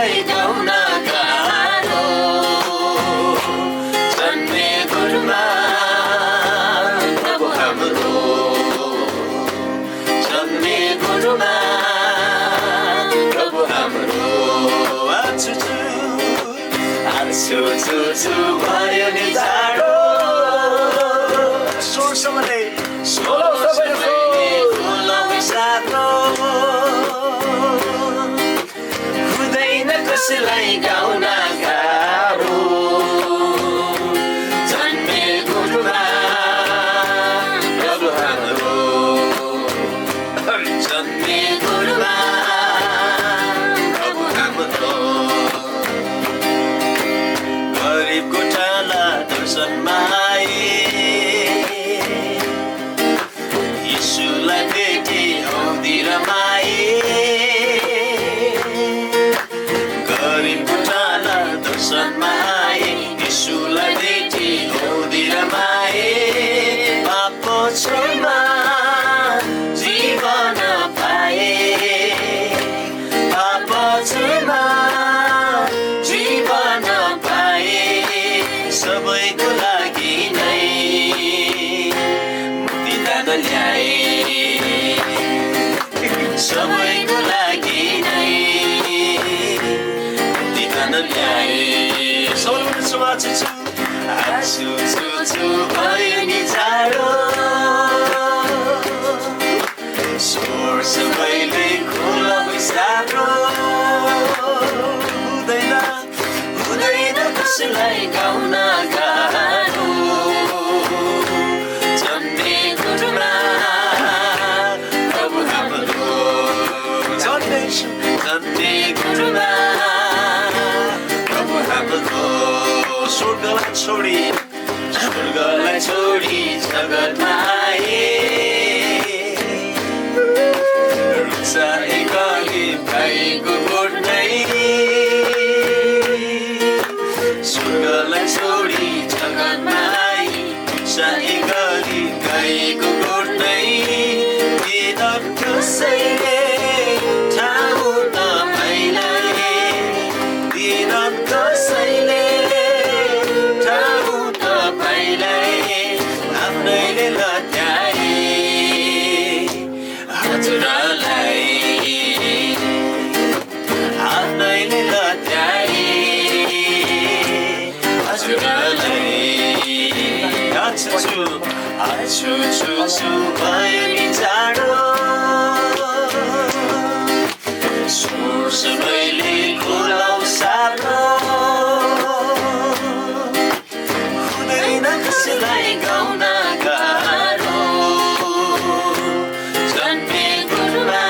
कसैलाई गाउन गाह्रो जन्मेघरमा प्रभु हाम्रो जन्मेघरमा प्रभु हाम्रो आछु भयो नि जाडो सोलसम्मले हुँदैन कसैलाई गाउन गाह्रो जन्मेघरमा प्रभु हाम्रो जन्मेघरमा प्रभु हाम्रो गरिब गोठाला दर्शनमा यीशुलाई भेटे औधी रमाए गरिब गोठाला दर्शनमा आए यीशुलाई भेटे औधी रमाए पाप क्षमा जीवन पाए पाप क्षमा जीवन पाए सबैको लागि नै मुक्तिदान ल्याए सबैको लागि नै मुक्तिदान ल्याए आछु भयो नि जाडो स्वर सबैले खोला साह्रो हुँदैन कसैलाई गाउन गाह्रो जन्मेघरमा प्रभु हाम्रो जन्मेघरमा प्रभु हाम्रो स्वर्गलाई छोडी जगतमा आए रुचा एकली भाइको गोठ नै स्वर्गलाई छोडी जगतमा आई रुचा एकली गाईको गोठ नै दिन कसैले ठाउँ तपाईँलाई दिन कसैले ठाउँ तपाईँलाई आफ्नैले लत्याए हजुरलाई आफ्नैले लत्याए हजुरलाई आछु भयो नि जाडो स्वर सबैले खोलाउ सार्न हुँदैन कसैलाई गाउन गाह्रो जन्मेघरमा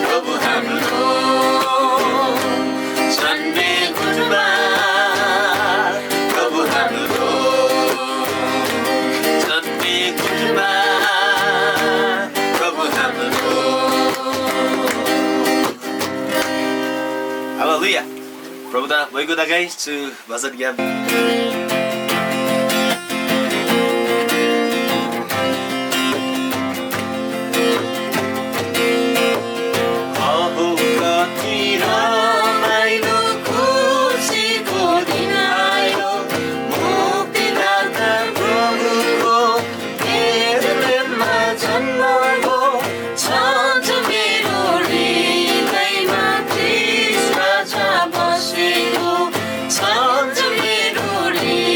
प्रभु हाम्रो जन्मेघरमा प्रभु हाम्रो जन्मेघरमा प्रभु हाम्रो Hallelujah. Prawda, moje guys, to bazar gam. Santa Miruri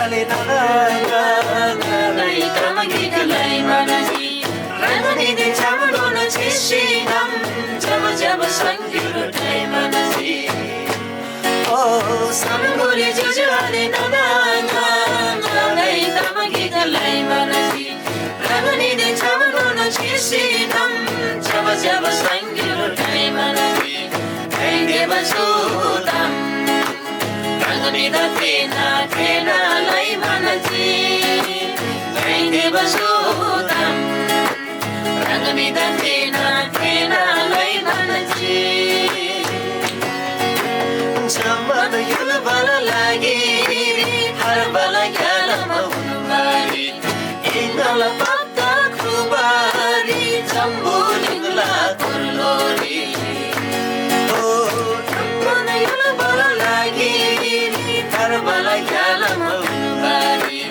ale nananganay tamagigalay manaji rangani din chamano chishinam jaba jaba sangirutai manaji oh samguri jujale nananganay tamagigalay manaji rangani din chamano chishinam jaba jaba sangirutai manaji kai deva sudam Ranganida tena lai manaji kai deva sudam Ranganida tena lai manaji Jamana yula bala lagi har bala yala mahunbari ingala patta krubari jambulingla kurlori Bala yala mahunbari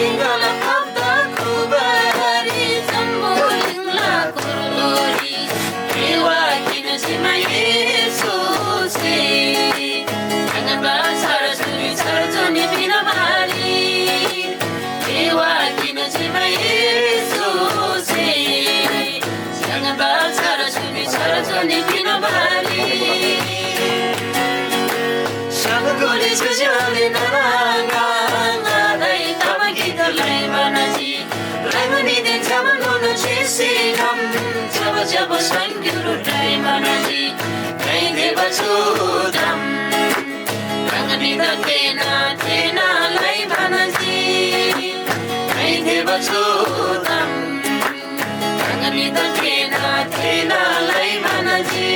ingala pabda kubari tambulingla kurlori ewa kinasima Yesus jangan basara suri sarjoni binamari ewa kinasima Yesus jangan basara suri sarjoni binamari Goli jujale nananganay tamagigalay manaji rangani din chamano chisinam jaba jaba sangirutai manaji kai deva sudam rangani din tena lai manaji kai deva sudam rangani din tena lai manaji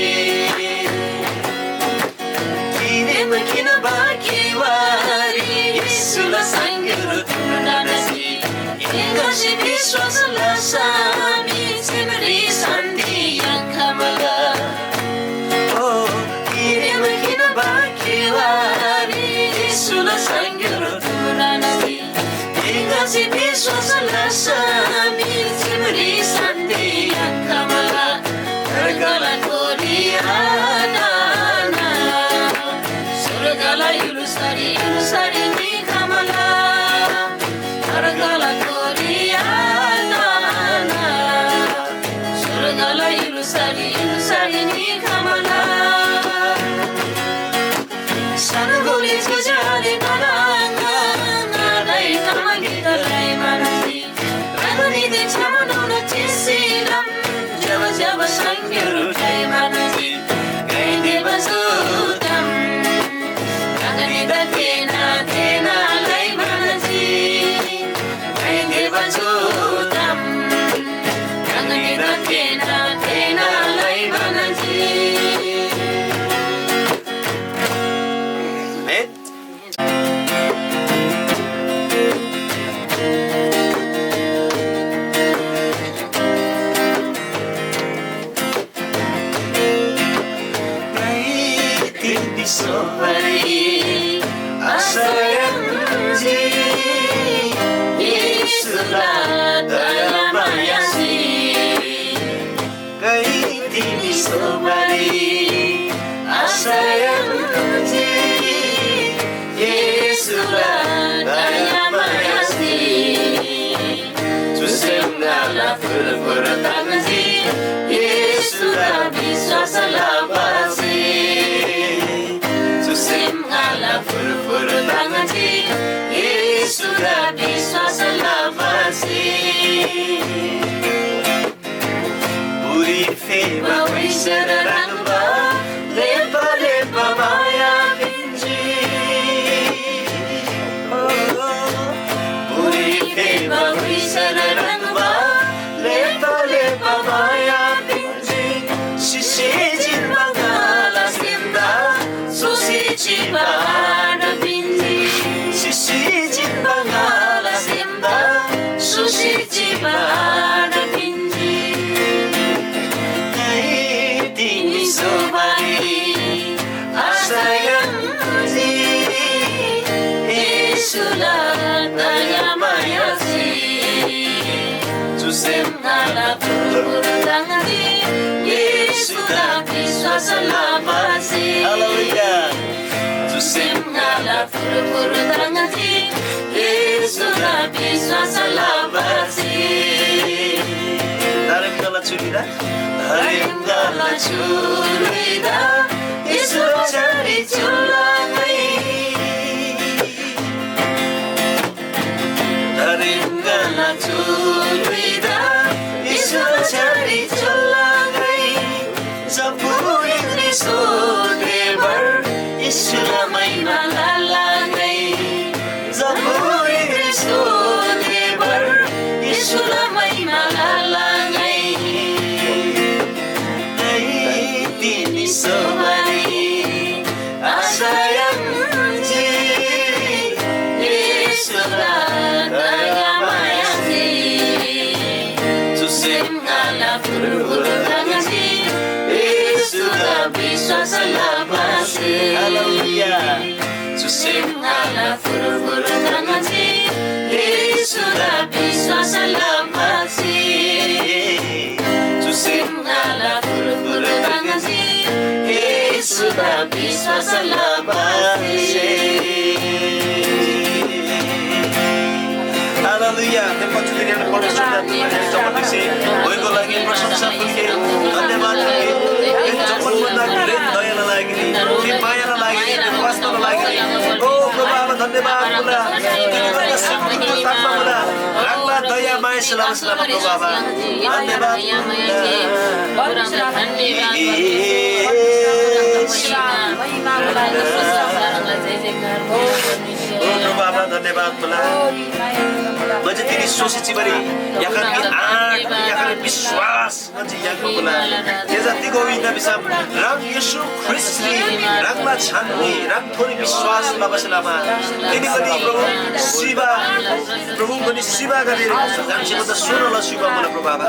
Makina baki wari Isula sangiru tunanasi Ingashi biswasala sami Simri sandi yang kamala Oh, ini makina baki wari Isula sangiru tunanasi Ingashi biswasala sami Simri sandi yang kamala Tergala Koreana Surgala ilusari ni kamala Argala Koreana Surgala ilusari ni kamala Sanagoli jujale nananganay tamagigalay manaji Rangani din chamano chisinam Jaba jaba sangirutai manaji Kai deva sudam Ranganida tena lai manaji kai deva sudam Ranganida tena lai manaji Let Sobari asayamji Isulah dalam mayasi Kaitini sobari asayamji Isulah dalam mayasi Susengala pura-pura-tangaji Isulah bisa salabasi Simngala furu-furu tangaji Yesudah bisa selamasi Buri feba wisarang ba Lepa-lepa maya pinji Buri feba wisarang ba Lepa-lepa maya pinji Sisijin mga lasinda Bahana binti Sisijin bangala simba Susiji bahana binti Kaitini sobari Asayamzi Isulah tayamayasi Susengala puru-puru-tangani Yesudah bisa selamasi Haleluya Simngala furu-furu tangati Yesura biswasa labasi Darimgala churida Darimgala churida Yesu cari culangai Darimgala churida Yesu cari culangai Zampuri Kristo debar Yesu lamai malalangai Zampuri Kristo debar Yesu lamai malalangai Dini sobari asayang diri Yesu daya mayang diri Susim ngala furu-furu tangasi Yesu biswasa labasi Hallelujah Susim ngala furu-furu tangasi Yesu biswasa labasi Susim ngala furu-furu tangasi Yesu biswasa labasi Hallelujah tempat dirinya persoalan Tuhan tempat isi Boyko lagi प्रशंसा पुगे धन्यवाद पुगे जपन मुद्दा great दयाला लागि ती मायाला लागि वास्तवमा लागि ओ प्रभु धन्यवाद मुला तिमीले सबै तात्मा मुला रागला दया माया सलाम सलाम प्रभु बाबा धन्यवाद प्रभु बाबा धन्यवाद मुला म्हणजे तिने सोचेची बरी याकडे आठ याकडे विश्वास म्हणजे याकडे हे जति गोविंद बिसाम रंग येशू ख्रिस्टले रंगमा छान्ने रंग थोरै विश्वास नबसलामा तिनी पनि प्रभु शिवा प्रभु पनि शिवा गरेर जान्छे त सुनला शिवा मला प्रभु बाबा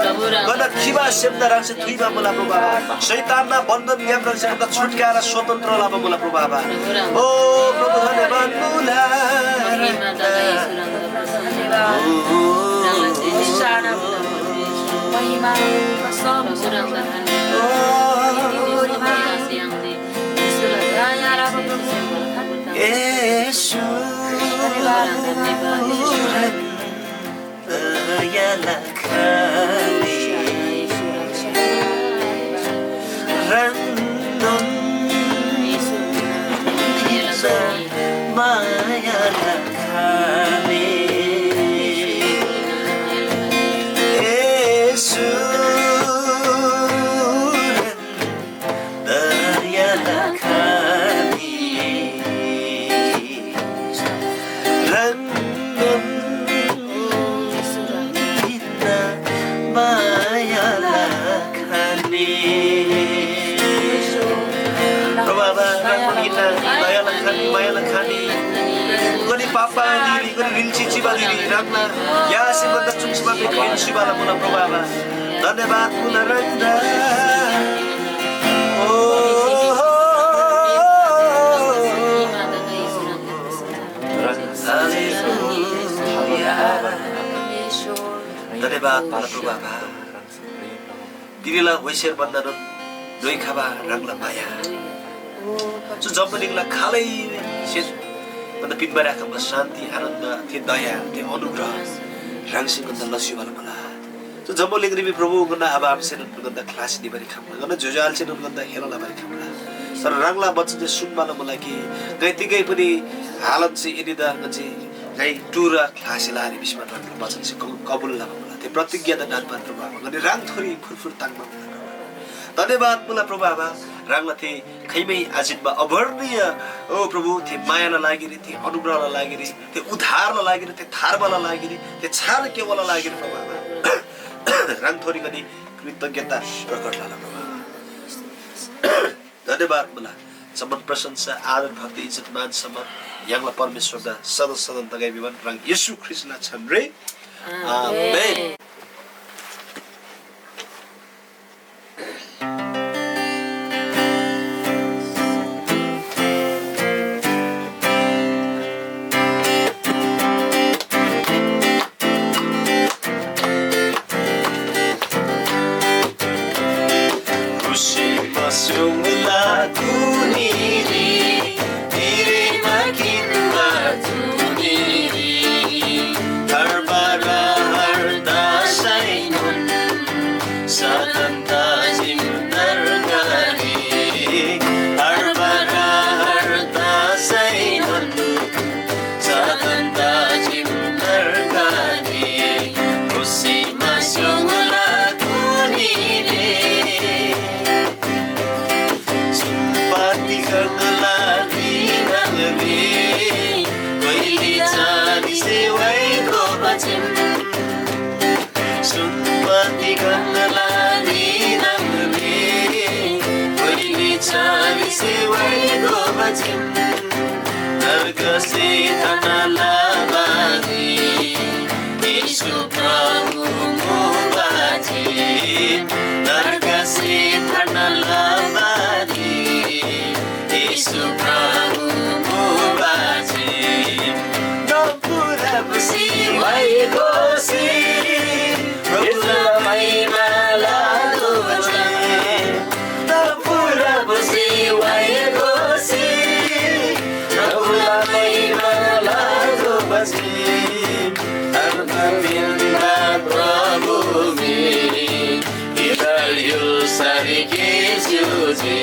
गदा खिबा शब्द राख्छ थुइबा मला प्रभु बाबा शैतानना बन्धन याम राख्छ त छुटकारा स्वतन्त्र लाभ मला प्रभु बाबा ओ प्रभु धन्यवाद मुला Yesu dayalah kami Randon mayalah kami Yesu dayalah kami Randon kita mayalah kami Baba Randon kita mayalah kami Gani papa diri gani rilchi chiba diri ragna ya sibanda chungsma pe khen shiba la mula probaba धन्यवाद mula ragna धन्यवाद mula probaba dirilah weser bandanon doi khaba ragla maya so जम्पनिङला खालै से भन्दा पिनबरा खामका शान्ति आनन्द त्यो दया त्यो अनुग्रह राङसिङको त लसिवाला मला तो जम्मो लेग्रिबी प्रभु गन्ना अब आमसेन गन्दा क्लास दिबरी खामला गन्ना जोजाल सेन गन्दा हेरला बरी खामला तर राङला बच्चा चाहिँ सुनबाला मलाई कि गइतिकै पनि हालत चाहिँ यदिदा चाहिँ गइ टुरा क्लासला रे बिस्मा राङला बच्चा चाहिँ कबुल ला मला त्यो प्रतिज्ञा त नात पात्र प्रभु गन्ने राङ थोरी फुरफुर ताङमा धन्यवाद मुला प्रभु बाबा राङला थे खैमै आजितमा अभर्णीय ओ प्रभु थे मायालाई लागिरे थे अनुग्रहलाई लागिरे थे उद्धारलाई लागिरे थे थारबालाई लागिरे थे छार केवललाई लागिरे प्रभु बाबा राङ थोरी गनी कृतज्ञता प्रकट लाला प्रभु बाबा धन्यवाद मुला सम्मान प्रशंसा आदर भक्ति इज्जत मान सम्मान यङला परमेश्वरदा सदा सदा तगाई विमान राङ येशू ख्रीष्टला छन् रे आमेन Sungguh lagu ini diri makin छानी सेवाईको बचिम नरकसे थनला बाजी यीशु प्रभु मुबाजी नरकसे थनला बाजी यीशु प्रभु मुबाजी नपुरा बसी भएको सी प्रभुलाई महिमा लाग्दो नपुरा बसी भएको सी प्रभुलाई महिमा लाग्दो बसी अर्धबिन्दा प्रभु मेरी इदलियो सारी के जुजी